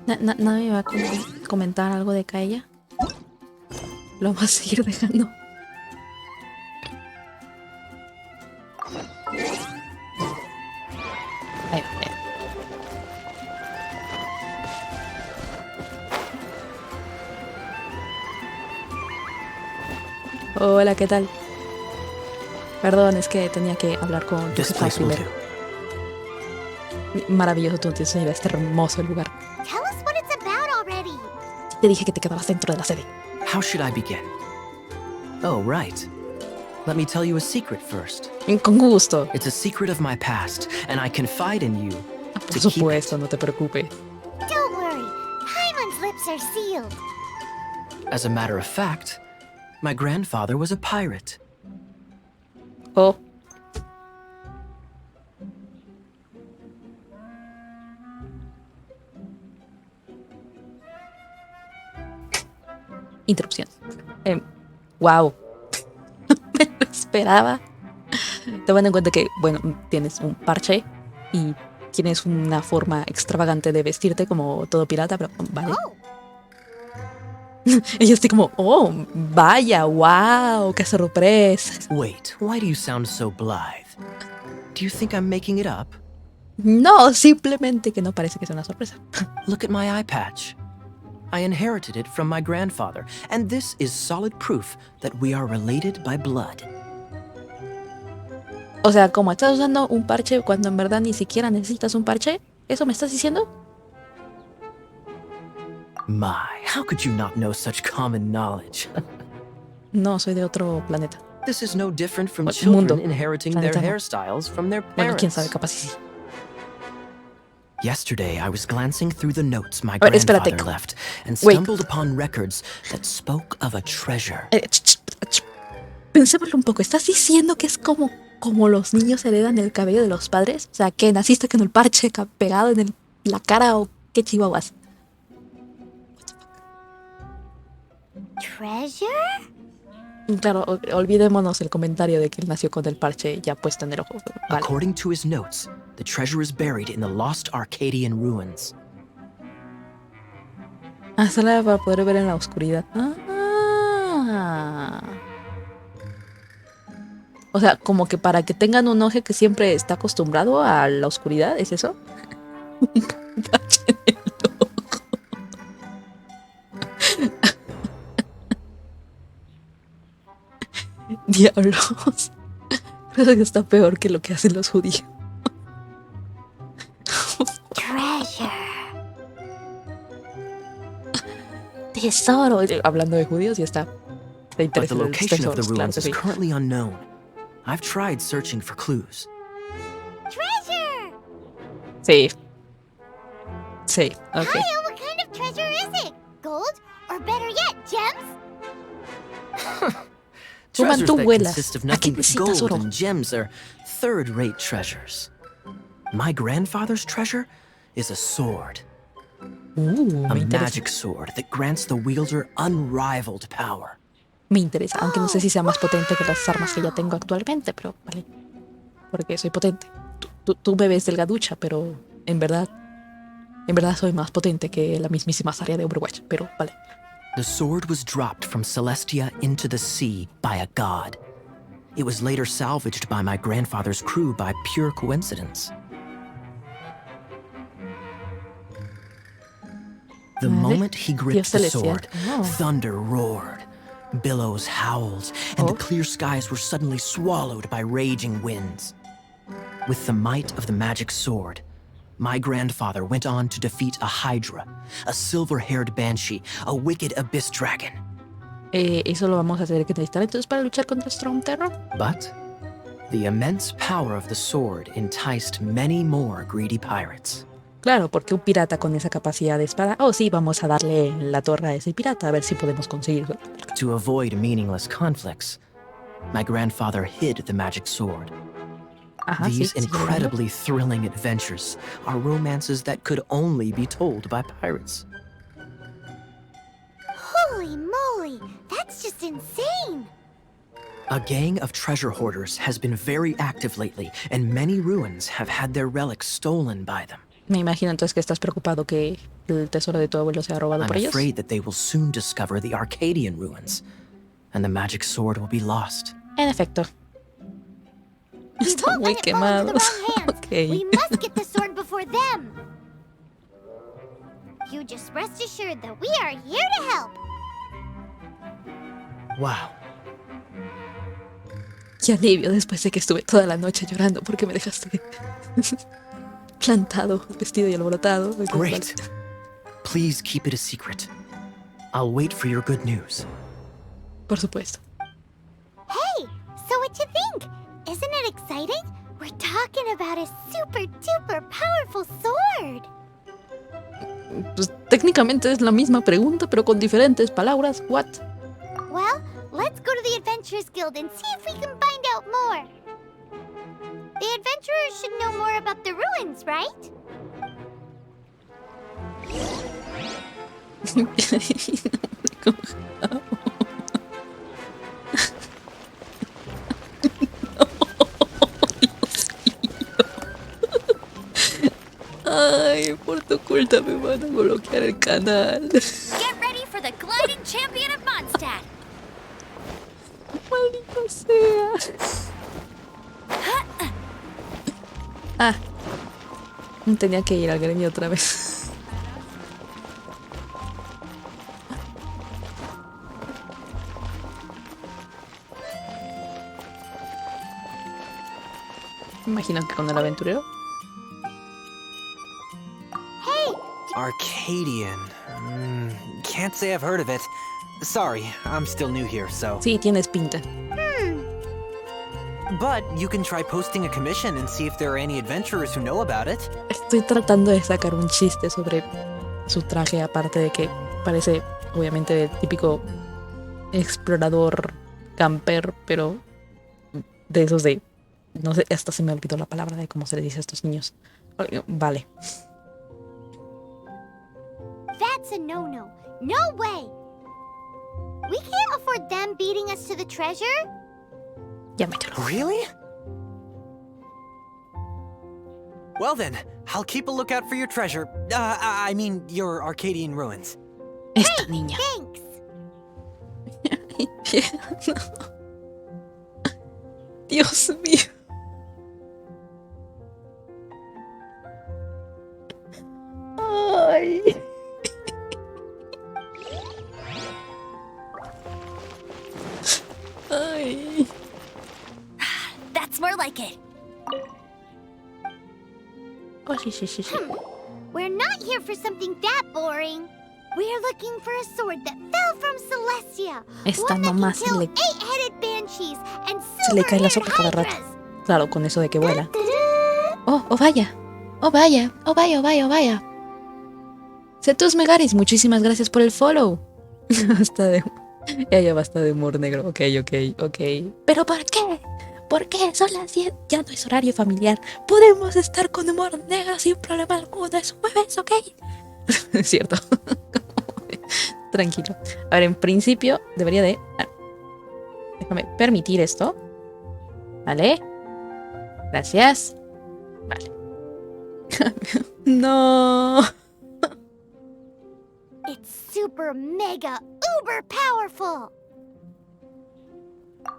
Nadie me va a comentar algo de Kaella. Lo va a seguir dejando. Ahí va, ahí va. Hola, ¿qué tal? Perdón, es que tenía que hablar con tu jefa primero. Maravilloso, tú tienes este hermoso lugar. Te dije que te quedaras dentro de la sede. How should I begin? Oh, right. Let me tell you a secret first. Con gusto. It's a secret of my past, and I confide in you. Por supuesto, no te preocupes. Don't worry. Paimon's lips are sealed. As a matter of fact, my grandfather was a pirate. Oh. Interrupción. Wow. No me lo esperaba. Tomando en cuenta que, bueno, tienes un parche y tienes una forma extravagante de vestirte como todo pirata, pero vale. Y yo estoy como, oh, vaya, wow, qué sorpresa. Wait, why do you sound so blithe? Do you think I'm making it up? No, simplemente que no parece que sea una sorpresa. Look at my eye patch. I inherited it from my grandfather, and this is solid proof that we are related by blood. O sea, como estás usando un parche cuando en verdad ni siquiera necesitas un parche, ¿eso me estás diciendo? My, how could you not know such common knowledge? No, soy de otro planeta. This is no different from Mundo. children inheriting their Planeta no. hairstyles from their Bueno, quién parents. sabe, capaz sí. Yesterday, I was glancing through the notes my A ver, espérate. grandfather left and Wait. stumbled upon records that spoke of a treasure. Pensémoslo un poco. ¿Estás diciendo que es como los niños heredan el cabello de los padres? O sea, que naciste con el parche pegado en la cara o qué chihuahuas. Treasure? Claro, olvidémonos el comentario de que él nació con el parche ya puesto en el ojo. Vale. According to his notes, the treasure is buried in the lost Arcadian ruins. Ah, solo para poder ver en la oscuridad. Ah. O sea, como que para que tengan un ojo que siempre está acostumbrado a la oscuridad, ¿es eso? Un parche en el ojo. Diablos. Creo que está peor que lo que hacen los judíos. Treasure. Tesoro. Hablando de judíos, ya está. But the Interesante. location of the Claro ruins que is sí. currently unknown. I've tried searching for clues. Treasure! Sí. Sí, ok. Hiya, what kind of treasure is it? Gold? Or better yet, gems? Treasures tú that vuelas. consist of Aquí nothing but necesitas gold oro. and gems are third-rate treasures. My grandfather's treasure is a sword. A Me interesa. magic sword that grants the wielder unrivaled power. Me interesa, aunque no sé si sea más potente que las armas que ya tengo actualmente, pero vale. Porque soy potente. Tú me ves delgaducha, pero en verdad soy más potente que la mismísima área de Overwatch, pero vale. The sword was dropped from Celestia into the sea by a god. It was later salvaged by my grandfather's crew by pure coincidence. The Vale. moment he gripped Dios the celestial. sword, Oh. thunder roared, billows howled, and Oh. the clear skies were suddenly swallowed by raging winds. With the might of the magic sword, my grandfather went on to defeat a hydra, a silver-haired banshee, a wicked abyss dragon. Eso lo vamos a tener que necesitar entonces para luchar contra Storm Terror. But the immense power of the sword enticed many more greedy pirates. Claro, porque un pirata con esa capacidad de espada. Oh, sí, vamos a darle en la torre a ese pirata a ver si podemos conseguirlo. To avoid meaningless conflicts, my grandfather hid the magic sword. Ajá, sí, These sigue hablando. incredibly thrilling adventures are romances that could only be told by pirates. Holy moly, that's just insane. A gang of treasure hoarders has been very active lately, and many ruins have had their relics stolen by them. Me imagino entonces que estás preocupado que el tesoro de tu abuelo sea robado I'm por ellos. afraid that they will soon discover the Arcadian ruins, and the magic sword will be lost. En efecto. We Están won't muy let it fall into the quemados. wrong hands. Ok. We must get the sword before them. You just rest assured that we are here to help. Wow. Qué alivio después de que estuve toda la noche llorando porque me dejaste plantado, vestido y alborotado. Great. Please keep it a secret. I'll wait for your good news. Por supuesto. Hey, so what you think? Isn't it exciting? We're talking about a super duper powerful sword. Pues técnicamente es la misma pregunta, pero con diferentes palabras. What? Well, let's go to the Adventurers Guild and see if we can find out more. The adventurers should know more about the ruins, right? Ay, por tu culpa me van a bloquear el canal. Get ready for the gliding champion of Mondstadt. Maldito sea. Ah, tenía que ir al gremio otra vez. Me imagino que con el aventurero. Arcadian. Can't say I've heard of it. Sorry, I'm still new here, so. Sí, tienes pinta. But you can try posting a commission and see if there are any adventurers who know about it. Estoy tratando de sacar un chiste sobre su traje, aparte de que parece, obviamente, el típico explorador camper, pero de esos de... No sé, hasta se me olvidó la palabra de cómo se le dice a estos niños. Vale. That's a no-no. No way! We can't afford them beating us to the treasure. Ya mételo. Really? Well then, I'll keep a lookout for your treasure. I mean, your Arcadian ruins. Esta niña. Thanks. Dios mío. Ay. Ay. That's more like it. Oh, sí, sí, sí, sí. We're not here for something that boring. We're looking for a sword that fell from Celestia. Esta One that mamá can se kill le- eight-headed banshees and Se le cae la sopa cada silver-haired rato. hydras. Claro, con eso de que vuela. Oh vaya. Oh vaya. Oh vaya, oh vaya, oh vaya. Cetus Megaris, muchísimas gracias por el follow. Hasta de... Ella va hasta de humor negro. Ok. ¿Pero por qué? ¿Por qué? Son las 10. Ya no es horario familiar. Podemos estar con humor negro sin problema alguno. Es jueves, ¿ok? Es cierto. Tranquilo. A ver, en principio debería de... Déjame permitir esto. ¿Vale? Gracias. Vale. No. It's super mega uber powerful.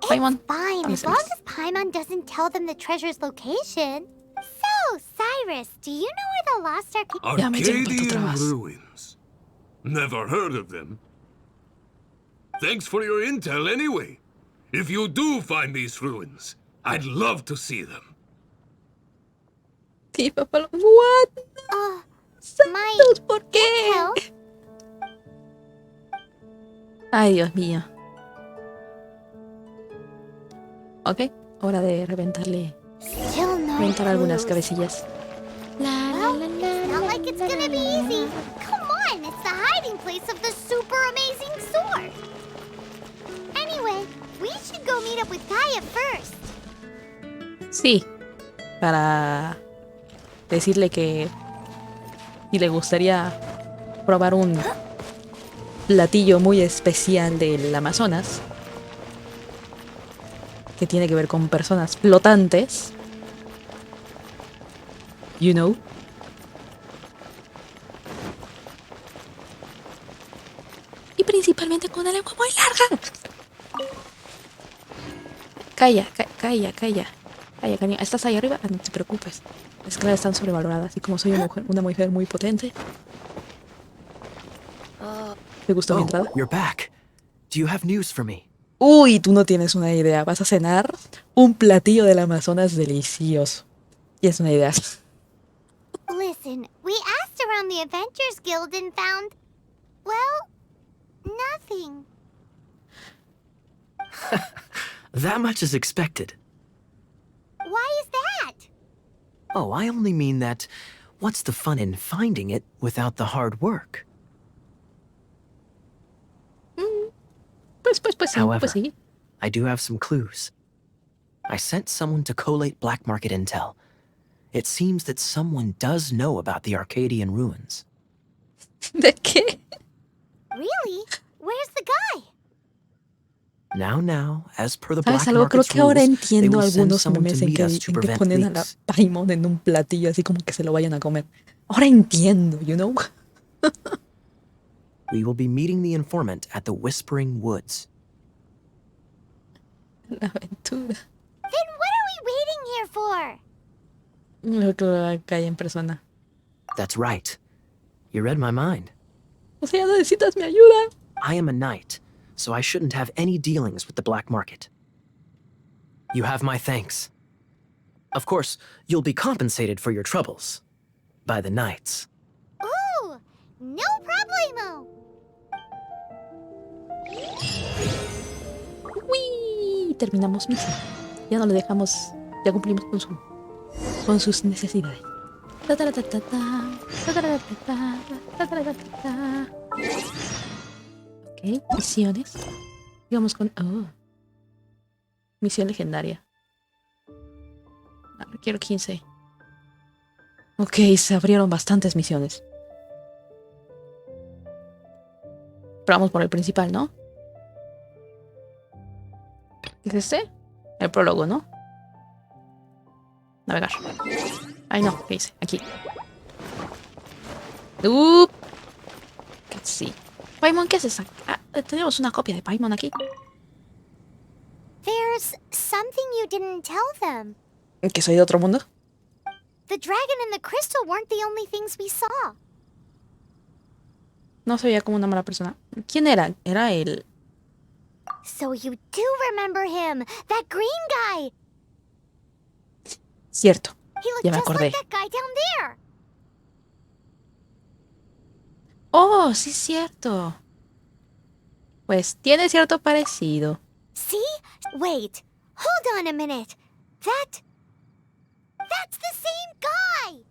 Paimon. Fine, as long as Paimon doesn't tell them the treasure's location. So, Cyrus, do you know where the lost Arcadian... Ya me tiempo, tú Arcadian trabas. ruins. Never heard of them. Thanks for your intel anyway. If you do find these ruins, I'd love to see them. Sí, papá. What? Santos, ¿por qué? Hell, Ay, Dios mío. Ok, hora de reventarle. still no Reventar algunas clues. cabecillas. Well, it's not like it's gonna be easy. Come on, it's the hiding place of the super amazing sword. Anyway, we should go meet up with Gaia first. Sí, para decirle que si le gustaría probar un platillo muy especial del Amazonas, que tiene que ver con personas flotantes. You know. principalmente con una lengua muy larga. Calla, calla, calla. Calla, cariño. ¿Estás ahí arriba? Ah, no te preocupes. Las escaleras están sobrevaloradas. Y como soy una mujer muy potente... ¿Te gustó mi Oh, entrada? you're back. Do you have news for me? Uy, tú no tienes una idea. Vas a cenar un platillo del Amazonas delicioso. Y es una idea. Listen, we asked around the Adventures Guild and found, well, nothing. That much is expected. Why is that? Oh, I only mean that what's the fun in finding it without the hard work? Pues sí, However, pues sí. I do have some clues. I sent someone to collate black market intel. It seems that someone does know about the Arcadian ruins. ¿De qué? Really? Where's the guy? Now, as per the ¿Sabes black algo? Creo market's que ahora rules, they entiendo will send algunos someone to memes en meet que, us to en que prevent ponen a la leaks. Paimon en un platillo así como que se lo vayan a comer. Ahora entiendo, you know? We will be meeting the informant at the Whispering Woods. La aventura. Then what are we waiting here for? Lo que la calle en persona. That's right. You read my mind. O sea, necesitas mi ayuda. I am a knight, so I shouldn't have any dealings with the black market. You have my thanks. Of course, you'll be compensated for your troubles by the knights. Ooh, no problemo. Uy, terminamos misión. Ya no le dejamos, ya cumplimos con sus necesidades. Ok, misiones. Digamos con... Oh. Misión legendaria. Ahora quiero 15. Ok, se abrieron bastantes misiones. Pero vamos por el principal, ¿no? ¿Qué es este? El prólogo, ¿no? Navegar. Ay, no, ¿qué hice? Aquí. Sí. Paimon, ¿qué haces? Ah, tenemos una copia de Paimon aquí. There's something you didn't tell them. ¿Que soy de otro mundo? The dragon and the crystal weren't the only things we saw. No se veía como una mala persona. ¿Quién era? Era el... So you do remember him, that green guy. Cierto. He looked Ya me just acordé. like that guy down there. Oh, sí, cierto. Pues tiene cierto parecido. See? Wait. Hold on a minute. That's the same guy.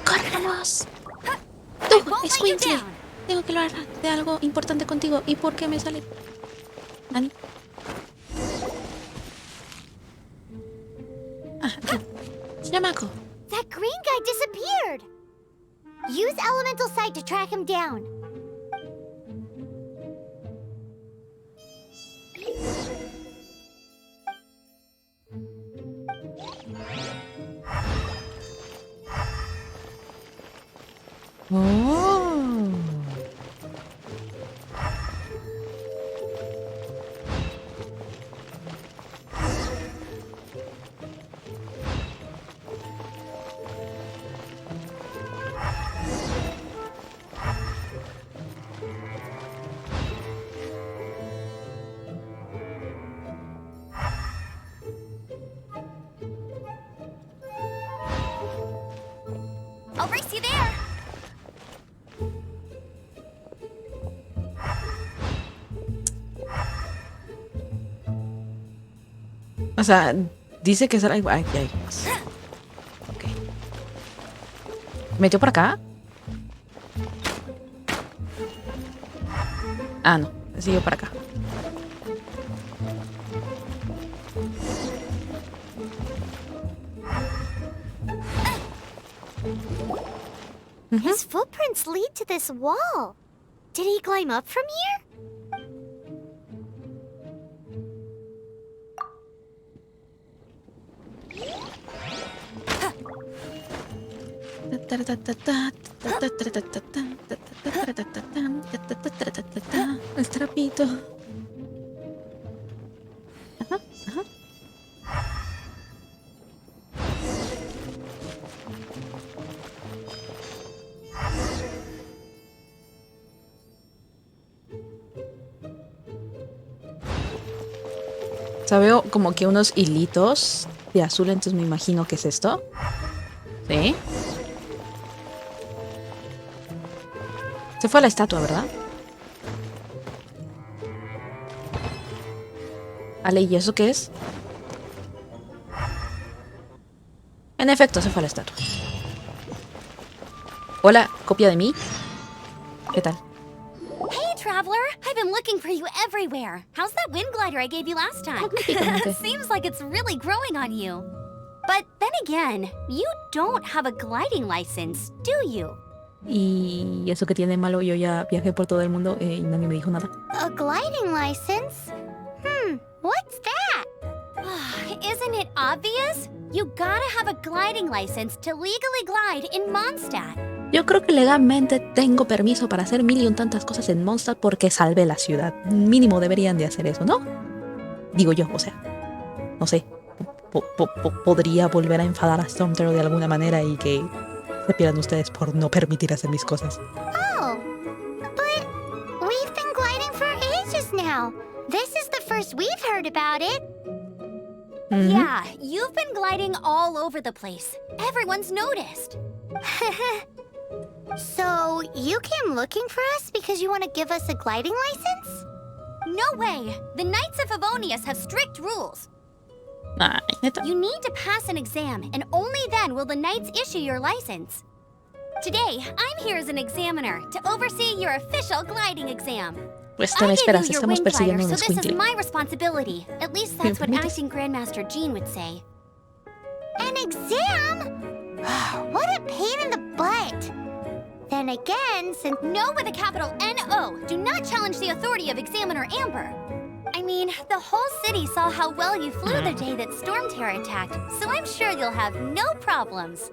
¡Corramos! I Tú, won't let you Squinty. down. Tengo que hablar de algo importante contigo. ¿Y por qué me sale? Nani. Ah, aquí. Yamako. That green guy disappeared. Use elemental sight to track him down. Oh. I'll race you there. O sea, dice que será igual. Aquí hay más. Ok. ¿Metió por acá? Ah, no. Siguió para acá. His footprints lead to this wall. Did he climb up from here? Ta, ta, ta, ta, ta. El trapito. Ajá, ajá. O sea, veo como que unos hilitos de azul, entonces me imagino que es esto. ¿Sí? Se fue a la estatua, ¿verdad? Ale, ¿y eso qué es? En efecto, se fue a la estatua. Hola, ¿copia de mí? ¿Qué tal? Hey, traveler! I've been looking for you everywhere. How's that wind glider I gave you last time? Piquenle. Seems like it's really growing on you. But then again, you don't have a gliding license, do you? ¿Y eso que tiene de malo? Yo ya viajé por todo el mundo y nadie me dijo nada. A gliding license? What's that? Isn't it obvious? You gotta have a gliding license to legally glide in Mondstadt. Yo creo que legalmente tengo permiso para hacer mil y un tantas cosas en Mondstadt porque salvé la ciudad. Mínimo deberían de hacer eso, ¿no? Digo yo, o sea, no sé. Podría volver a enfadar a Stormterror de alguna manera y que se pierdan ustedes por no permitir hacer mis cosas. Oh, but we've been gliding for ages now. This is the first we've heard about it. Yeah, you've been gliding all over the place. Everyone's noticed. So, you came looking for us because you want to give us a gliding license? No way! The Knights of Favonius have strict rules. Ay, neta. You need to pass an exam, and only then will the Knights issue your license. Today, I'm here as an examiner to oversee your official gliding exam. Pues I te me gave esperas, you your estamos wind persiguiendo glider, un so this is squinkle. my responsibility. At least that's what permites? acting Grandmaster Jean would say. An exam? What a pain in the butt. Then again, since No with a capital N-O. Do not challenge the authority of Examiner Amber. I mean, the whole city saw how well you flew the day that Storm Terror attacked, so I'm sure you'll have no problems.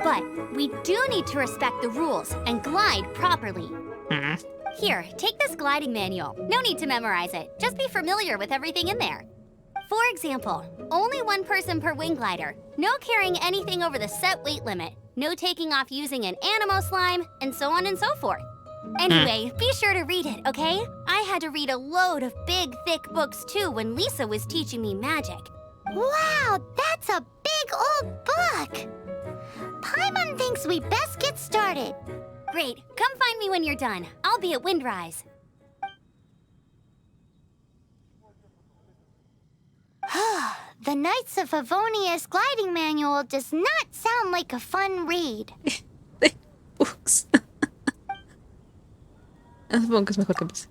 But we do need to respect the rules and glide properly. Here, take this gliding manual. No need to memorize it. Just be familiar with everything in there. For example, only one person per wing glider. No carrying anything over the set weight limit. No taking off using an Anemo slime, and so on and so forth. Anyway, be sure to read it, okay? I had to read a load of big, thick books too when Lisa was teaching me magic. wow, that's a big old book. Paimon thinks we best get started. Great, come find me when you're done. I'll be at Windrise. The Knights of Favonius gliding manual does not sound like a fun read. Ups. Supongo que es mejor que empiece.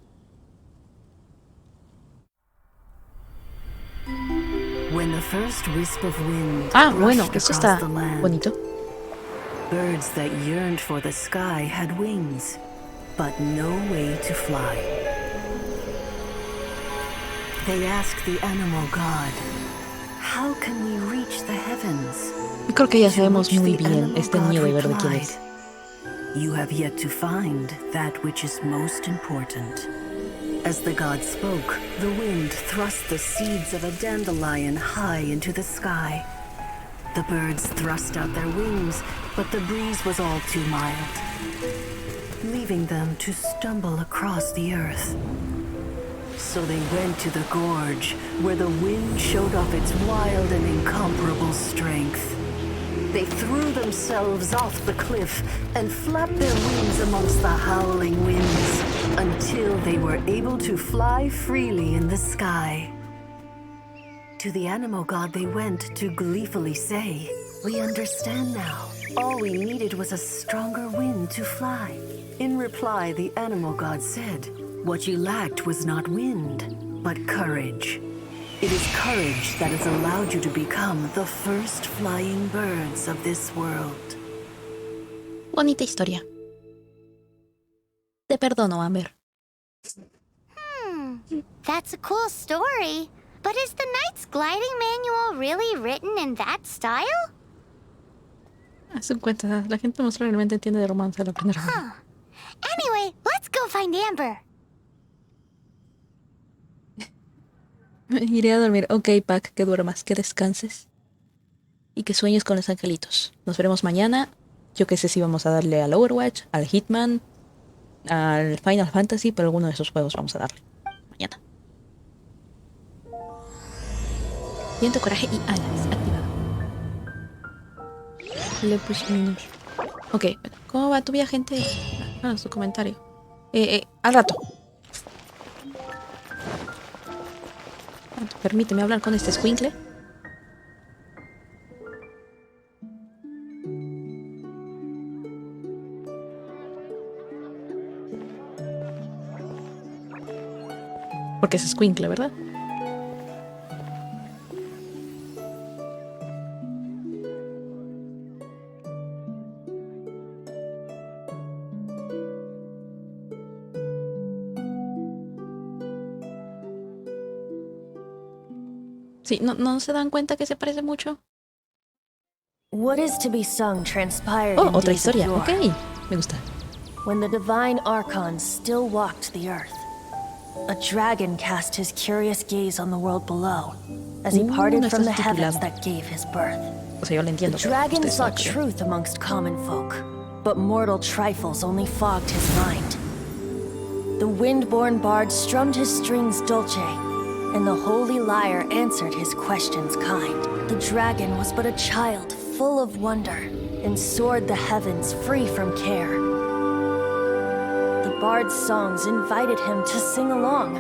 When the first wisp of wind Bueno, rushed esto across está the land, bonito. birds that yearned for the sky had wings, but no way to fly. They asked the animal god, "How can we reach the heavens?" Creo que ya To sabemos which muy the bien animal este god niño de ver de quién replied, es. "You have yet to find that which is most important." As the god spoke, the wind thrust the seeds of a dandelion high into the sky. The birds thrust out their wings, but the breeze was all too mild, leaving them to stumble across the earth. So they went to the gorge, where the wind showed off its wild and incomparable strength. They threw themselves off the cliff and flapped their wings amongst the howling winds until they were able to fly freely in the sky. To the animal god they went to gleefully say, "We understand now. All we needed was a stronger wind to fly." In reply, the animal god said, "What you lacked was not wind, but courage. It is courage that has allowed you to become the first flying birds of this world." Bonita historia. Te perdono, Amber. That's a cool story. But is the Knight's gliding manual really written in that style? Haz un cuenta, la gente no realmente entiende de romance a la primera vez. Anyway, let's go find Amber. Iré a dormir. Ok, Pac, que duermas, que descanses. Y que sueñes con los angelitos. Nos veremos mañana. Yo qué sé si vamos a darle al Overwatch, al Hitman, al Final Fantasy, pero alguno de esos juegos vamos a darle. Mañana. Viento, coraje y alas. Activado. Le pusimos. Ok, ¿cómo va tu viaje, gente? Ah, su comentario. Al rato. Permíteme hablar con este escuincle. Porque es escuincle, ¿verdad? Sí, ¿no se dan cuenta que se parece mucho? What is to be sung transpired Oh, in otra days of historia. yore, Ok, me gusta. when the divine archons still walked the earth. A dragon cast his curious gaze on the world below, as he parted no from the estás heavens titulado. that gave his birth. O sea, yo lo The entiendo. pero dragon ustedes sought no creen. truth amongst common folk, but mortal trifles only fogged his mind. The wind-born bard strummed his strings dulce, and the holy lyre answered his questions kind. The dragon was but a child full of wonder, and soared the heavens free from care. The bard's songs invited him to sing along,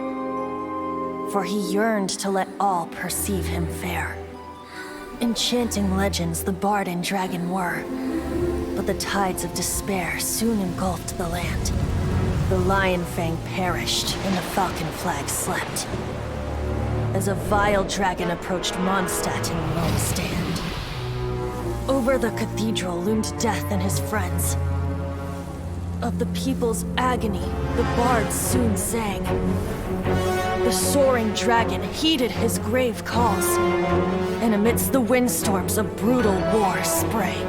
for he yearned to let all perceive him fair. Enchanting legends the bard and dragon were, but the tides of despair soon engulfed the land. The lion fang perished, and the falcon flag slept, as a vile dragon approached Mondstadt in lone stand. Over the cathedral loomed death and his friends. Of the people's agony, the bards soon sang. The soaring dragon heeded his grave calls, and amidst the windstorms a brutal war sprang.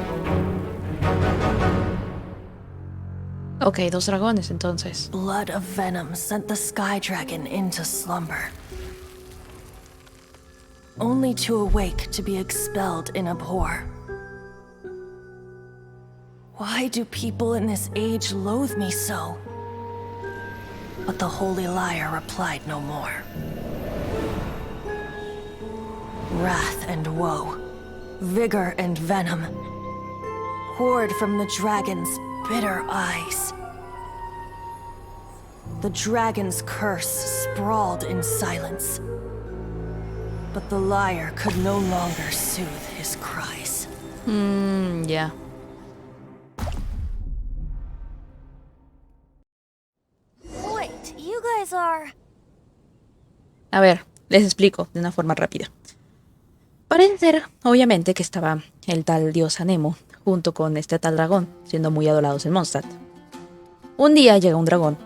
Ok, dos dragones entonces. Blood of venom sent the sky dragon into slumber, only to awake to be expelled in abhor. Why do people in this age loathe me so? But the holy lyre replied no more. Wrath and woe, vigor and venom, poured from the dragon's bitter eyes. The dragon's curse sprawled in silence, but the lyre could no longer soothe his cries. Ya. Wait, you guys are... A ver, les explico de una forma rápida. Parece ser, obviamente, que estaba el tal dios Anemo junto con este tal dragón, siendo muy adorados en Mondstadt. Un día llega un dragón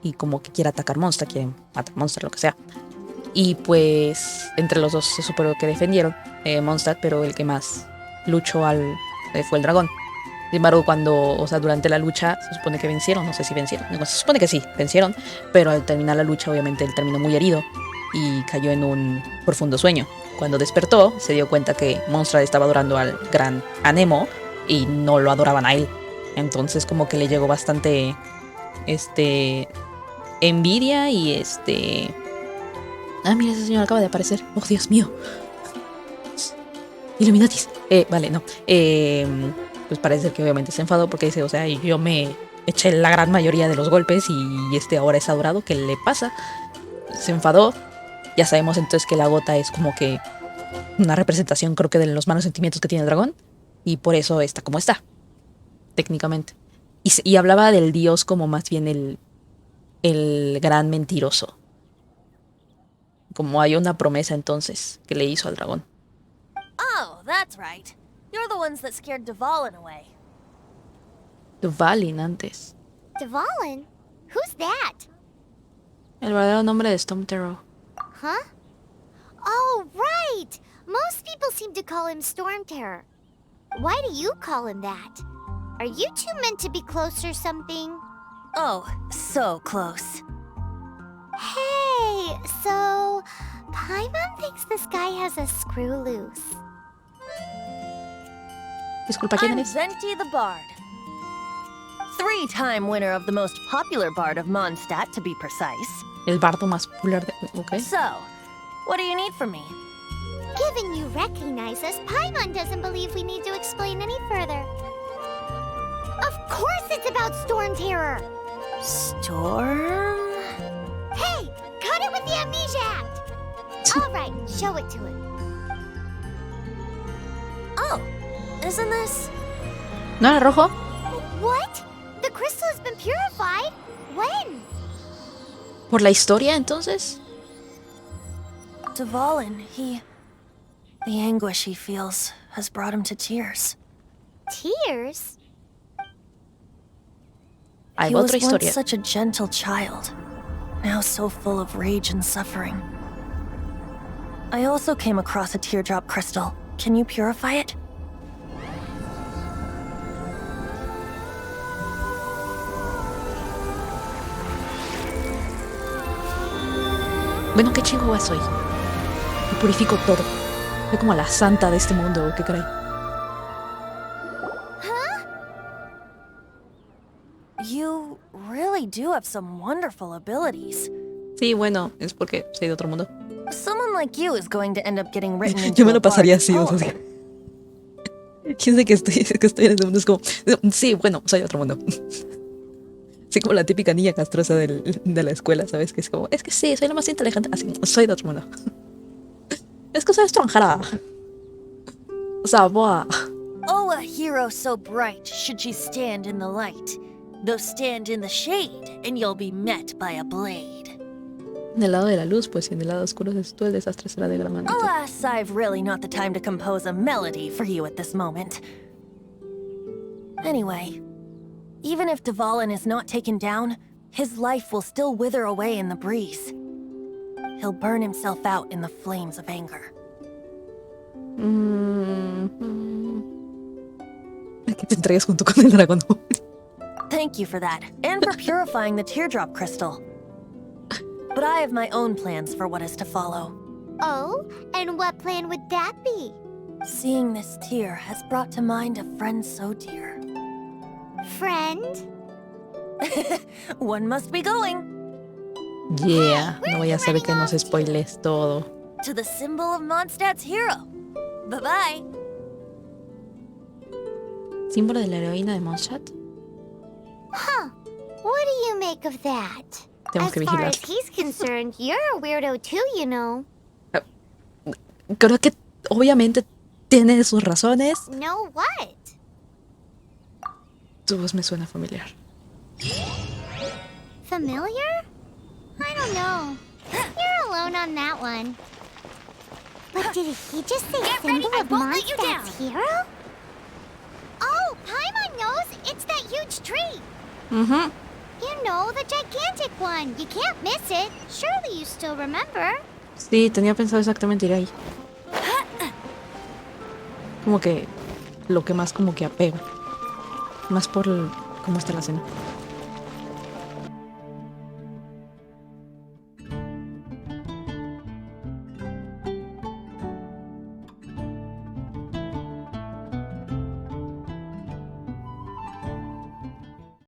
y como que quiere atacar Mondstadt, quiere matar Mondstadt, lo que sea. Y pues entre los dos se supo que defendieron Mondstadt, pero el que más luchó fue el dragón. Sin embargo, durante la lucha se supone que vencieron, no sé si vencieron, no, se supone que sí, vencieron, pero al terminar la lucha obviamente él terminó muy herido y cayó en un profundo sueño. Cuando despertó se dio cuenta que Mondstadt estaba adorando al gran Anemo y no lo adoraban a él. Entonces como que le llegó bastante envidia y mira, ese señor acaba de aparecer. Oh, Dios mío. Illuminatis. Vale, no. Pues parece que obviamente se enfadó porque dice, o sea, yo me eché la gran mayoría de los golpes y ahora es adorado. ¿Qué le pasa? Se enfadó. Ya sabemos entonces que la gota es como que una representación, creo que, de los malos sentimientos que tiene el dragón. Y por eso está como está, técnicamente. Y hablaba del dios como más bien el gran mentiroso. Como hay una promesa entonces que le hizo al dragón. Oh, that's right. You're the ones that scared Dubalin away. Dubalin antes. Duvalin? Who's that? El verdadero nombre de Storm Terror. Huh? Oh, right! Most people seem to call him Storm Terror. Why do you call him that? Are you two meant to be close or something? Oh, so close. Hey, so Paimon thinks this guy has a screw loose. Disculpa, ¿quién I'm eres? Venti the Bard. 3-time winner of the most popular bard of Mondstadt, to be precise. El bardo más popular de... Ok. So, what do you need from me? Given you recognize us, Paimon doesn't believe we need to explain any further. Of course it's about Storm Terror! Storm? Hey! Cut it with the Amnesia Act! Alright, show it to him. Oh, isn't this? ¿No era rojo? What? The crystal has been purified? When? ¿Por la historia, entonces? Dubalin, the anguish he feels has brought him to tears. Tears? Hay He was otra once historia. such a gentle child, now so full of rage and suffering. I also came across a teardrop crystal. Can you purify it? Bueno, qué chingo soy. Y purifico todo. Soy como la santa de este mundo, ¿qué cree? You really do have some wonderful abilities. Sí, bueno, es porque soy de otro mundo. Someone like you is going to end up getting written into Yo me a lo pasaría bard's así, o sea, ¿quién sé que estoy en este mundo? Es como, sí, bueno, soy de otro mundo. Sí, como la típica niña castrosa de la escuela, ¿sabes? Que es como, es que sí, soy la más inteligente. Así, soy de otro mundo. Es que soy extranjera. O sea, boa. Oh, a hero so bright should she stand in the light. Though stand in the shade, and you'll be met by a blade. Del lado de la luz, pues, y en el lado oscuro es tú, el desastre será de gran magnitud. Alas, I've really not the time to compose a melody for you at this moment. Anyway, even if Dubalin is not taken down, his life will still wither away in the breeze. He'll burn himself out in the flames of anger. Que te entregues junto con el dragón. Thank you for that, and for purifying the teardrop crystal. But I have my own plans for what is to follow. Oh, and what plan would that be? Seeing this tear has brought to mind a friend so dear. Friend? One must be going. Yeah, no voy a hacer que nos spoiles todo. To the symbol of Mondstadt's hero. Bye-bye. ¿Símbolo de la heroína de Mondstadt? Huh. What do you make of that? Tenemos que As far vigilar. as he's concerned, you're a weirdo too, you know. Creo que obviamente tiene sus razones. No what? Tu voz me suena familiar. Familiar? I don't know. You're alone on that one. But did he just say Get ready, symbol I of won't let you Mondstadt's hero? Oh, Paimon knows! It's that huge tree! Mhm. You know, the gigantic one. You can't miss it. Surely you still remember. Sí, tenía pensado exactamente ir ahí. Como que lo que más como que apega. Más por cómo está la escena.